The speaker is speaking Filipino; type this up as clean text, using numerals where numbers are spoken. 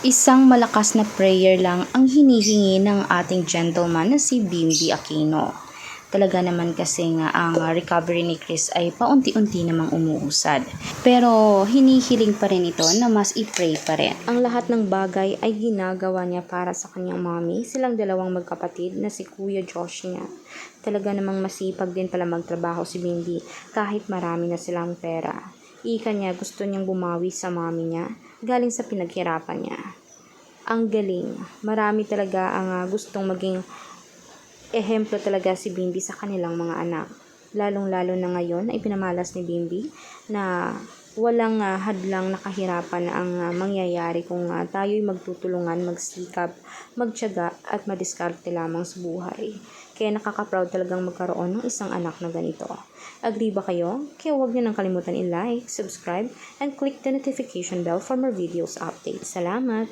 Isang malakas na prayer lang ang hinihingi ng ating gentleman na si Bimby Aquino. Talaga naman kasi nga ang recovery ni Chris ay paunti-unti namang umuusad. Pero hinihiling pa rin ito na mas i-pray pa rin. Ang lahat ng bagay ay ginagawa niya para sa kanyang mommy, silang dalawang magkapatid na si Kuya Josh niya. Talaga namang masipag din pala magtrabaho si Bimby kahit marami na silang pera. Ika niya gusto niyang bumawi sa mommy niya galing sa pinaghirapan niya. Ang galing. Marami talaga ang gustong maging ehemplo talaga si Bimby sa kanilang mga anak. Lalong-lalo na ngayon ay pinamalas ni Bimby na walang hadlang na kahirapan ang mangyayari kung tayo'y magtutulungan, magsikap, magtiyaga at madiskarte lamang sa buhay. Kaya nakaka-proud talagang magkaroon ng isang anak na ganito. Agree ba kayo? Kaya huwag niyo nang kalimutan i-like, subscribe, and click the notification bell for more videos updates. Salamat!